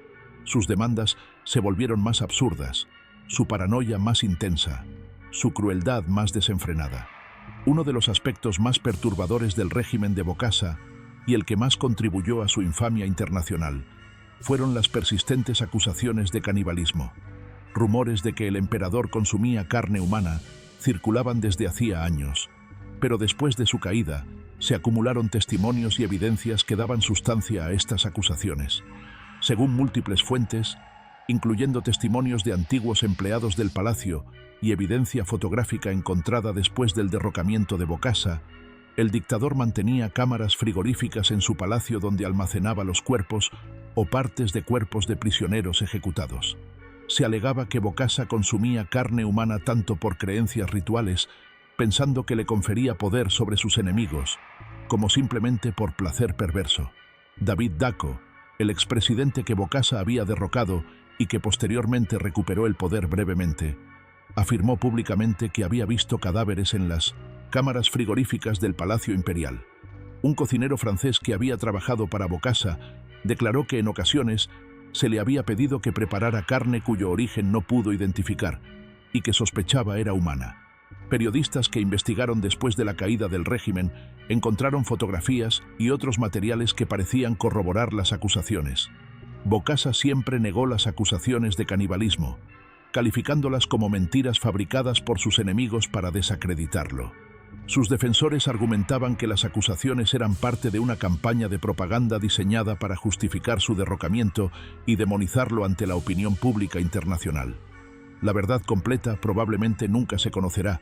Sus demandas se volvieron más absurdas, su paranoia más intensa, su crueldad más desenfrenada. Uno de los aspectos más perturbadores del régimen de Bokassa, y el que más contribuyó a su infamia internacional, fueron las persistentes acusaciones de canibalismo. Rumores de que el emperador consumía carne humana circulaban desde hacía años, pero después de su caída, se acumularon testimonios y evidencias que daban sustancia a estas acusaciones. Según múltiples fuentes, incluyendo testimonios de antiguos empleados del palacio y evidencia fotográfica encontrada después del derrocamiento de Bokassa, el dictador mantenía cámaras frigoríficas en su palacio donde almacenaba los cuerpos o partes de cuerpos de prisioneros ejecutados. Se alegaba que Bokassa consumía carne humana tanto por creencias rituales, pensando que le confería poder sobre sus enemigos, como simplemente por placer perverso. David Dacko, el expresidente que Bokassa había derrocado y que posteriormente recuperó el poder brevemente, afirmó públicamente que había visto cadáveres en las cámaras frigoríficas del Palacio Imperial. Un cocinero francés que había trabajado para Bokassa declaró que en ocasiones se le había pedido que preparara carne cuyo origen no pudo identificar y que sospechaba era humana. Periodistas que investigaron después de la caída del régimen encontraron fotografías y otros materiales que parecían corroborar las acusaciones. Bokassa siempre negó las acusaciones de canibalismo, calificándolas como mentiras fabricadas por sus enemigos para desacreditarlo. Sus defensores argumentaban que las acusaciones eran parte de una campaña de propaganda diseñada para justificar su derrocamiento y demonizarlo ante la opinión pública internacional. La verdad completa probablemente nunca se conocerá,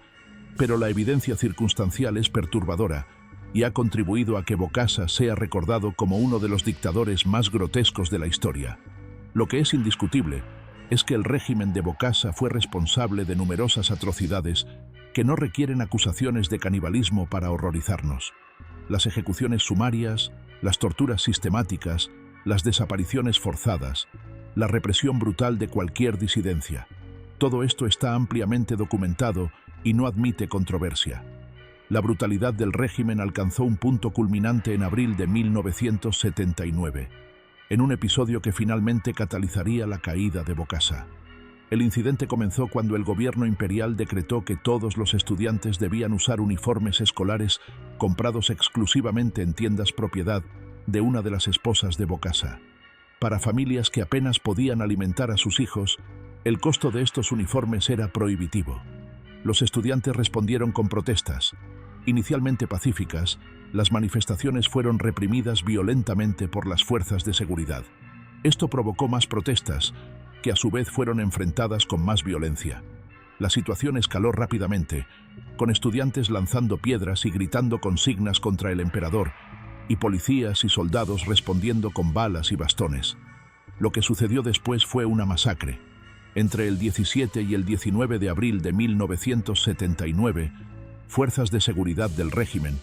pero la evidencia circunstancial es perturbadora y ha contribuido a que Bokassa sea recordado como uno de los dictadores más grotescos de la historia. Lo que es indiscutible es que el régimen de Bokassa fue responsable de numerosas atrocidades que no requieren acusaciones de canibalismo para horrorizarnos. Las ejecuciones sumarias, las torturas sistemáticas, las desapariciones forzadas, la represión brutal de cualquier disidencia. Todo esto está ampliamente documentado y no admite controversia. La brutalidad del régimen alcanzó un punto culminante en abril de 1979, en un episodio que finalmente catalizaría la caída de Bokassa. El incidente comenzó cuando el gobierno imperial decretó que todos los estudiantes debían usar uniformes escolares comprados exclusivamente en tiendas propiedad de una de las esposas de Bokassa. Para familias que apenas podían alimentar a sus hijos, el costo de estos uniformes era prohibitivo. Los estudiantes respondieron con protestas. Inicialmente pacíficas, las manifestaciones fueron reprimidas violentamente por las fuerzas de seguridad. Esto provocó más protestas, que a su vez fueron enfrentadas con más violencia. La situación escaló rápidamente, con estudiantes lanzando piedras y gritando consignas contra el emperador, y policías y soldados respondiendo con balas y bastones. Lo que sucedió después fue una masacre. Entre el 17 y el 19 de abril de 1979, fuerzas de seguridad del régimen,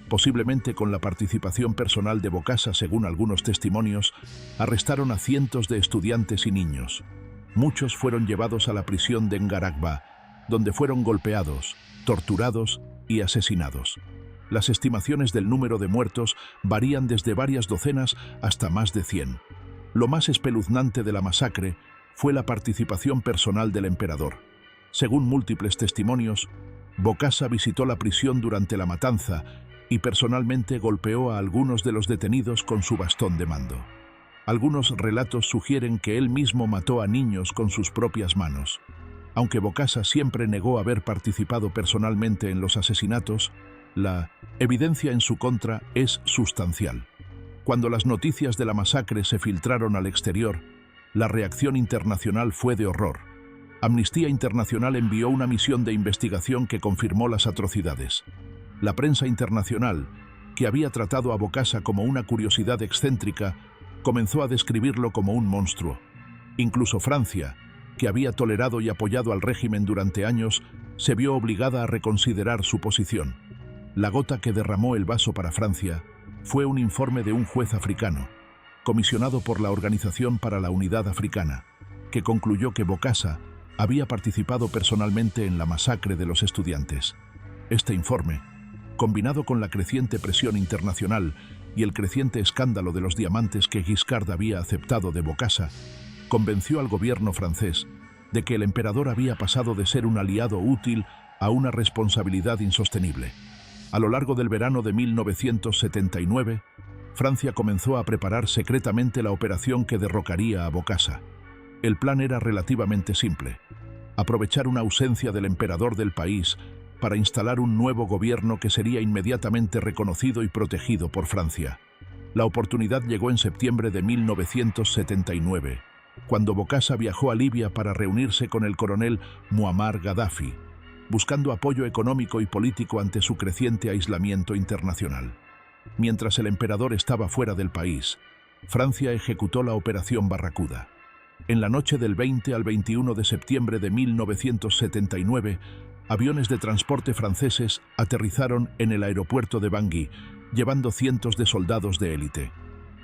posiblemente con la participación personal de Bokassa según algunos testimonios, arrestaron a cientos de estudiantes y niños. Muchos fueron llevados a la prisión de Ngaragba, donde fueron golpeados, torturados y asesinados. Las estimaciones del número de muertos varían desde varias docenas hasta más de 100. Lo más espeluznante de la masacre fue la participación personal del emperador. Según múltiples testimonios, Bokassa visitó la prisión durante la matanza y personalmente golpeó a algunos de los detenidos con su bastón de mando. Algunos relatos sugieren que él mismo mató a niños con sus propias manos. Aunque Bokassa siempre negó haber participado personalmente en los asesinatos, la evidencia en su contra es sustancial. Cuando las noticias de la masacre se filtraron al exterior, la reacción internacional fue de horror. Amnistía Internacional envió una misión de investigación que confirmó las atrocidades. La prensa internacional, que había tratado a Bokassa como una curiosidad excéntrica, comenzó a describirlo como un monstruo. Incluso Francia, que había tolerado y apoyado al régimen durante años, se vio obligada a reconsiderar su posición. La gota que derramó el vaso para Francia fue un informe de un juez africano, comisionado por la Organización para la Unidad Africana, que concluyó que Bokassa había participado personalmente en la masacre de los estudiantes. Este informe, combinado con la creciente presión internacional y el creciente escándalo de los diamantes que Giscard había aceptado de Bokassa, convenció al gobierno francés de que el emperador había pasado de ser un aliado útil a una responsabilidad insostenible. A lo largo del verano de 1979, Francia comenzó a preparar secretamente la operación que derrocaría a Bokassa. El plan era relativamente simple: aprovechar una ausencia del emperador del país para instalar un nuevo gobierno que sería inmediatamente reconocido y protegido por Francia. La oportunidad llegó en septiembre de 1979, cuando Bokassa viajó a Libia para reunirse con el coronel Muammar Gaddafi, buscando apoyo económico y político ante su creciente aislamiento internacional. Mientras el emperador estaba fuera del país, Francia ejecutó la Operación Barracuda. En la noche del 20 al 21 de septiembre de 1979, aviones de transporte franceses aterrizaron en el aeropuerto de Bangui, llevando cientos de soldados de élite.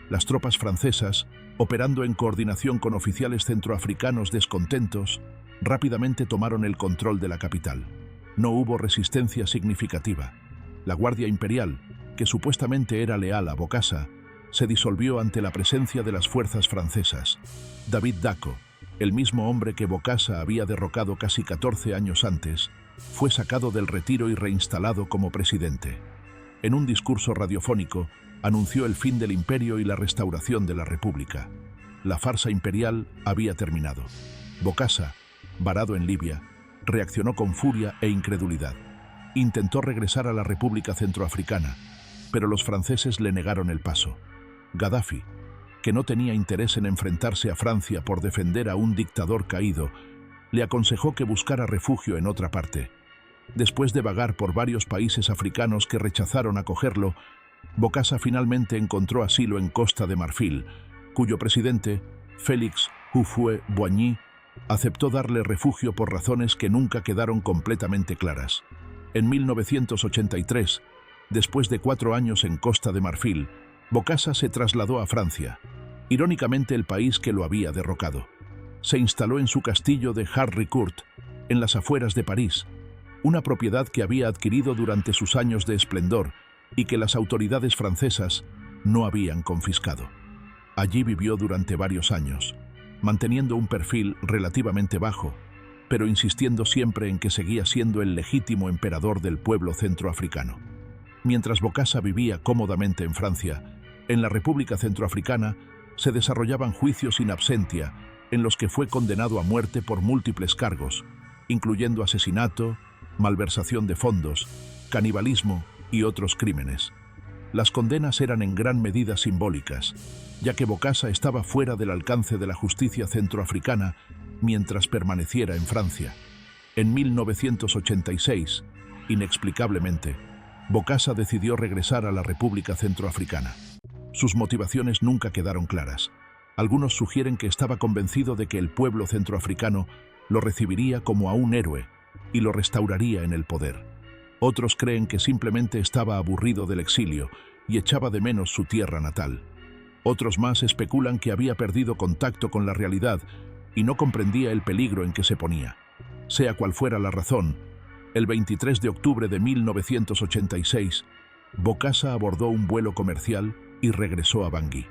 Las tropas francesas, operando en coordinación con oficiales centroafricanos descontentos, rápidamente tomaron el control de la capital. No hubo resistencia significativa. La Guardia Imperial, que supuestamente era leal a Bokassa, se disolvió ante la presencia de las fuerzas francesas. David Dacko, el mismo hombre que Bokassa había derrocado casi 14 años antes, fue sacado del retiro y reinstalado como presidente. En un discurso radiofónico, anunció el fin del imperio y la restauración de la república. La farsa imperial había terminado. Bokassa, varado en Libia, reaccionó con furia e incredulidad. Intentó regresar a la República Centroafricana, pero los franceses le negaron el paso. Gaddafi, que no tenía interés en enfrentarse a Francia por defender a un dictador caído, le aconsejó que buscara refugio en otra parte. Después de vagar por varios países africanos que rechazaron acogerlo, Bokassa finalmente encontró asilo en Costa de Marfil, cuyo presidente, Félix Houphouët-Boigny, aceptó darle refugio por razones que nunca quedaron completamente claras. En 1983, después de 4 años en Costa de Marfil, Bokassa se trasladó a Francia, irónicamente el país que lo había derrocado. Se instaló en su castillo de Harricourt, en las afueras de París, una propiedad que había adquirido durante sus años de esplendor y que las autoridades francesas no habían confiscado. Allí vivió durante varios años, manteniendo un perfil relativamente bajo, pero insistiendo siempre en que seguía siendo el legítimo emperador del pueblo centroafricano. Mientras Bokassa vivía cómodamente en Francia, en la República Centroafricana se desarrollaban juicios in absentia en los que fue condenado a muerte por múltiples cargos, incluyendo asesinato, malversación de fondos, canibalismo y otros crímenes. Las condenas eran en gran medida simbólicas, ya que Bokassa estaba fuera del alcance de la justicia centroafricana mientras permaneciera en Francia. En 1986, inexplicablemente, Bokassa decidió regresar a la República Centroafricana. Sus motivaciones nunca quedaron claras. Algunos sugieren que estaba convencido de que el pueblo centroafricano lo recibiría como a un héroe y lo restauraría en el poder. Otros creen que simplemente estaba aburrido del exilio y echaba de menos su tierra natal. Otros más especulan que había perdido contacto con la realidad y no comprendía el peligro en que se ponía. Sea cual fuera la razón, el 23 de octubre de 1986, Bokassa abordó un vuelo comercial y regresó a Bangui.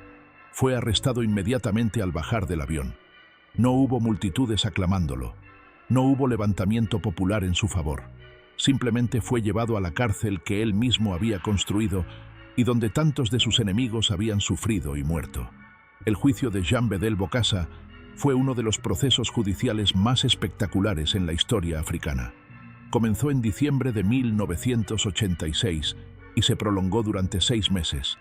Fue arrestado inmediatamente al bajar del avión. No hubo multitudes aclamándolo. No hubo levantamiento popular en su favor. Simplemente fue llevado a la cárcel que él mismo había construido y donde tantos de sus enemigos habían sufrido y muerto. El juicio de Jean Bedel Bokassa fue uno de los procesos judiciales más espectaculares en la historia africana. Comenzó en diciembre de 1986 y se prolongó durante 6 meses.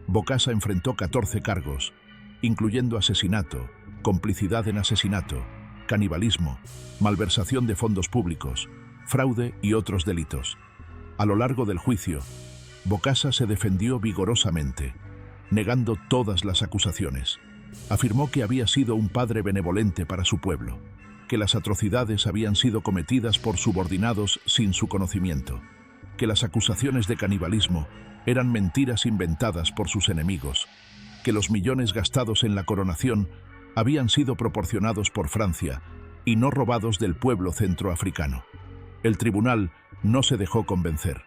Bokassa enfrentó 14 cargos, incluyendo asesinato, complicidad en asesinato, canibalismo, malversación de fondos públicos, fraude y otros delitos. A lo largo del juicio, Bokassa se defendió vigorosamente, negando todas las acusaciones. Afirmó que había sido un padre benevolente para su pueblo, que las atrocidades habían sido cometidas por subordinados sin su conocimiento, que las acusaciones de canibalismo eran mentiras inventadas por sus enemigos, que los millones gastados en la coronación habían sido proporcionados por Francia y no robados del pueblo centroafricano. El tribunal no se dejó convencer.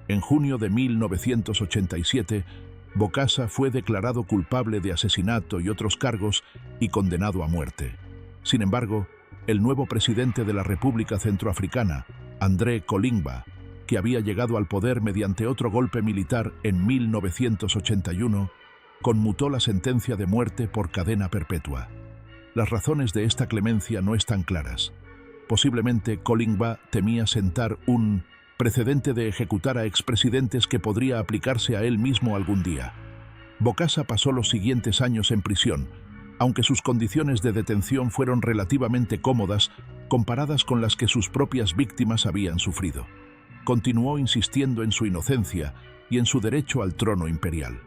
En junio de 1987, Bokassa fue declarado culpable de asesinato y otros cargos y condenado a muerte. Sin embargo, el nuevo presidente de la República Centroafricana, André Kolingba, que había llegado al poder mediante otro golpe militar en 1981, conmutó la sentencia de muerte por cadena perpetua. Las razones de esta clemencia no están claras. Posiblemente Kolingba temía sentar un precedente de ejecutar a expresidentes que podría aplicarse a él mismo algún día. Bokassa pasó los siguientes años en prisión, aunque sus condiciones de detención fueron relativamente cómodas comparadas con las que sus propias víctimas habían sufrido. Continuó insistiendo en su inocencia y en su derecho al trono imperial.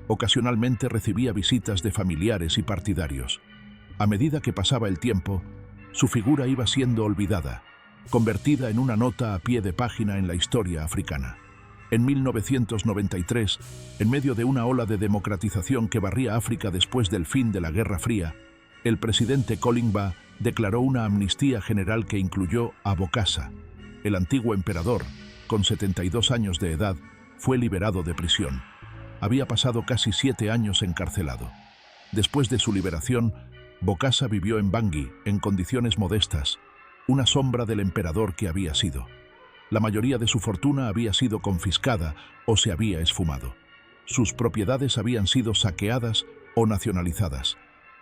Ocasionalmente recibía visitas de familiares y partidarios. A medida que pasaba el tiempo, su figura iba siendo olvidada, convertida en una nota a pie de página en la historia africana. En 1993, en medio de una ola de democratización que barría África después del fin de la Guerra Fría, el presidente Kolingba declaró una amnistía general que incluyó a Bokassa. El antiguo emperador, con 72 años de edad, fue liberado de prisión. Había pasado casi 7 años encarcelado. Después de su liberación, Bokassa vivió en Bangui, en condiciones modestas, una sombra del emperador que había sido. La mayoría de su fortuna había sido confiscada o se había esfumado. Sus propiedades habían sido saqueadas o nacionalizadas.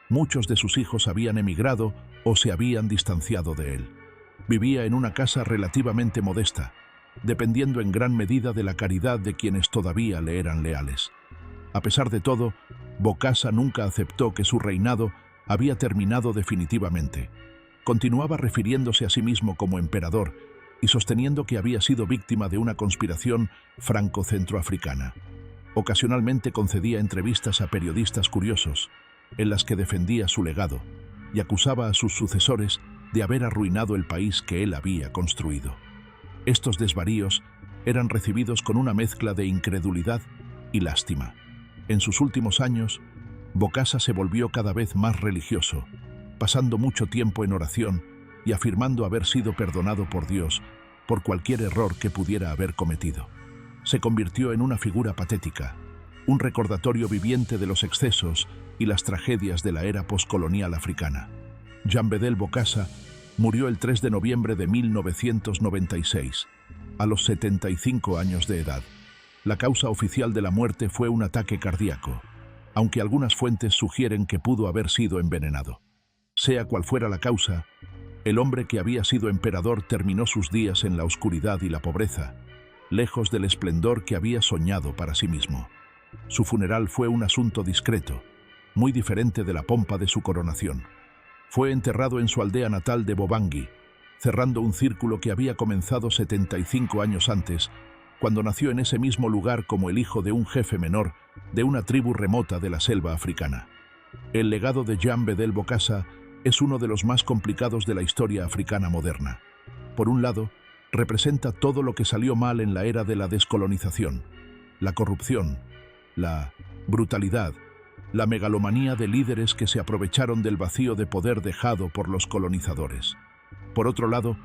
Muchos de sus hijos habían emigrado o se habían distanciado de él. Vivía en una casa relativamente modesta, dependiendo en gran medida de la caridad de quienes todavía le eran leales. A pesar de todo, Bokassa nunca aceptó que su reinado había terminado definitivamente. Continuaba refiriéndose a sí mismo como emperador y sosteniendo que había sido víctima de una conspiración franco-centroafricana. Ocasionalmente concedía entrevistas a periodistas curiosos, en las que defendía su legado y acusaba a sus sucesores de haber arruinado el país que él había construido. Estos desvaríos eran recibidos con una mezcla de incredulidad y lástima. En sus últimos años, Bokassa se volvió cada vez más religioso, pasando mucho tiempo en oración y afirmando haber sido perdonado por Dios por cualquier error que pudiera haber cometido. Se convirtió en una figura patética, un recordatorio viviente de los excesos y las tragedias de la era postcolonial africana. Jean Bedel Bokassa murió el 3 de noviembre de 1996, a los 75 años de edad. La causa oficial de la muerte fue un ataque cardíaco, aunque algunas fuentes sugieren que pudo haber sido envenenado. Sea cual fuera la causa, el hombre que había sido emperador terminó sus días en la oscuridad y la pobreza, lejos del esplendor que había soñado para sí mismo. Su funeral fue un asunto discreto, muy diferente de la pompa de su coronación. Fue enterrado en su aldea natal de Bobangui, cerrando un círculo que había comenzado 75 años antes, cuando nació en ese mismo lugar como el hijo de un jefe menor de una tribu remota de la selva africana. El legado de Jean Bedel Bokassa es uno de los más complicados de la historia africana moderna. Por un lado, representa todo lo que salió mal en la era de la descolonización: la corrupción, la brutalidad, la megalomanía de líderes que se aprovecharon del vacío de poder dejado por los colonizadores. Por otro lado,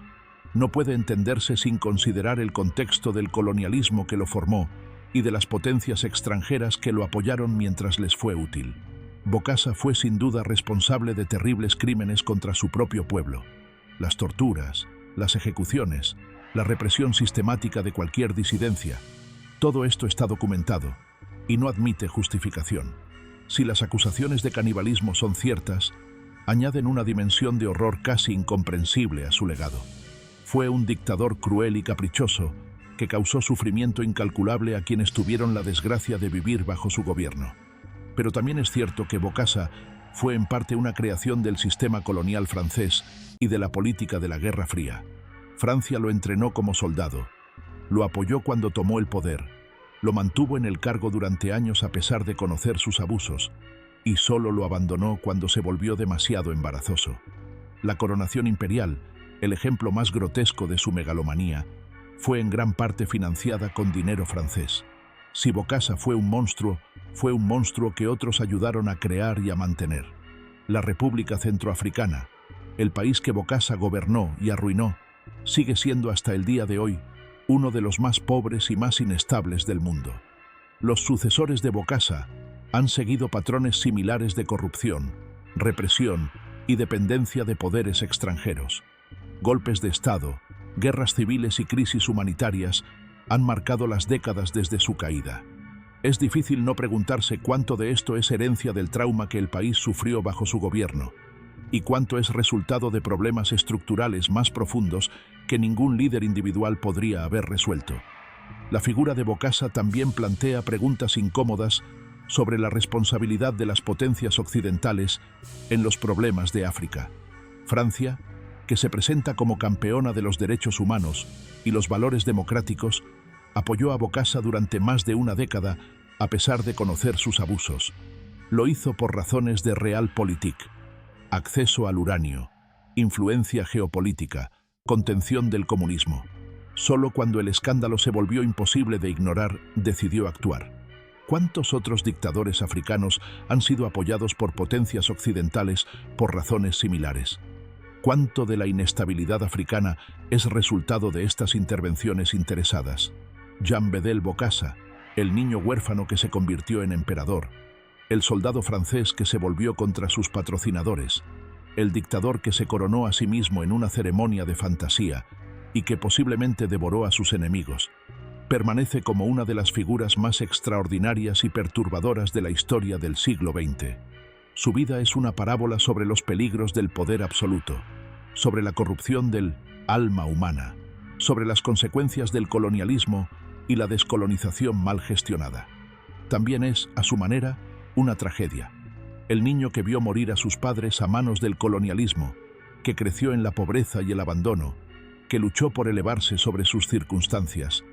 no puede entenderse sin considerar el contexto del colonialismo que lo formó y de las potencias extranjeras que lo apoyaron mientras les fue útil. Bokassa fue sin duda responsable de terribles crímenes contra su propio pueblo. Las torturas, las ejecuciones, la represión sistemática de cualquier disidencia. Todo esto está documentado y no admite justificación. Si las acusaciones de canibalismo son ciertas, añaden una dimensión de horror casi incomprensible a su legado. Fue un dictador cruel y caprichoso que causó sufrimiento incalculable a quienes tuvieron la desgracia de vivir bajo su gobierno. Pero también es cierto que Bokassa fue en parte una creación del sistema colonial francés y de la política de la Guerra Fría. Francia lo entrenó como soldado, lo apoyó cuando tomó el poder, lo mantuvo en el cargo durante años a pesar de conocer sus abusos, y solo lo abandonó cuando se volvió demasiado embarazoso. La coronación imperial, el ejemplo más grotesco de su megalomanía, fue en gran parte financiada con dinero francés. Si Bokassa fue un monstruo que otros ayudaron a crear y a mantener. La República Centroafricana, el país que Bokassa gobernó y arruinó, sigue siendo hasta el día de hoy uno de los más pobres y más inestables del mundo. Los sucesores de Bokassa han seguido patrones similares de corrupción, represión y dependencia de poderes extranjeros. Golpes de Estado, guerras civiles y crisis humanitarias han marcado las décadas desde su caída. Es difícil no preguntarse cuánto de esto es herencia del trauma que el país sufrió bajo su gobierno y cuánto es resultado de problemas estructurales más profundos que ningún líder individual podría haber resuelto. La figura de Bokassa también plantea preguntas incómodas sobre la responsabilidad de las potencias occidentales en los problemas de África. Francia, que se presenta como campeona de los derechos humanos y los valores democráticos, apoyó a Bokassa durante más de una década a pesar de conocer sus abusos. Lo hizo por razones de realpolitik, acceso al uranio, influencia geopolítica, contención del comunismo. Solo cuando el escándalo se volvió imposible de ignorar, decidió actuar. ¿Cuántos otros dictadores africanos han sido apoyados por potencias occidentales por razones similares? ¿Cuánto de la inestabilidad africana es resultado de estas intervenciones interesadas? Jean Bedel Bokassa, el niño huérfano que se convirtió en emperador, el soldado francés que se volvió contra sus patrocinadores, el dictador que se coronó a sí mismo en una ceremonia de fantasía y que posiblemente devoró a sus enemigos, permanece como una de las figuras más extraordinarias y perturbadoras de la historia del siglo XX. Su vida es una parábola sobre los peligros del poder absoluto, sobre la corrupción del alma humana, sobre las consecuencias del colonialismo y la descolonización mal gestionada. También es, a su manera, una tragedia. El niño que vio morir a sus padres a manos del colonialismo, que creció en la pobreza y el abandono, que luchó por elevarse sobre sus circunstancias,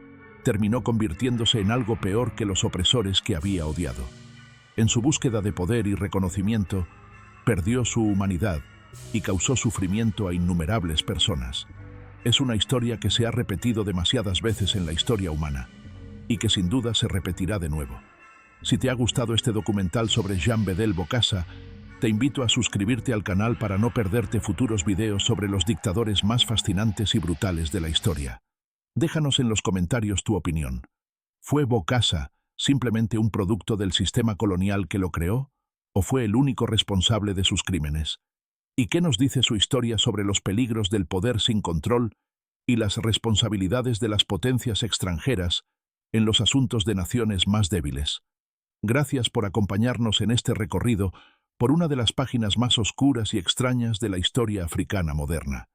terminó convirtiéndose en algo peor que los opresores que había odiado. En su búsqueda de poder y reconocimiento, perdió su humanidad y causó sufrimiento a innumerables personas. Es una historia que se ha repetido demasiadas veces en la historia humana y que sin duda se repetirá de nuevo. Si te ha gustado este documental sobre Jean Bedel Bokassa, te invito a suscribirte al canal para no perderte futuros videos sobre los dictadores más fascinantes y brutales de la historia. Déjanos en los comentarios tu opinión. ¿Fue Bokassa simplemente un producto del sistema colonial que lo creó, o fue el único responsable de sus crímenes? ¿Y qué nos dice su historia sobre los peligros del poder sin control y las responsabilidades de las potencias extranjeras en los asuntos de naciones más débiles? Gracias por acompañarnos en este recorrido por una de las páginas más oscuras y extrañas de la historia africana moderna.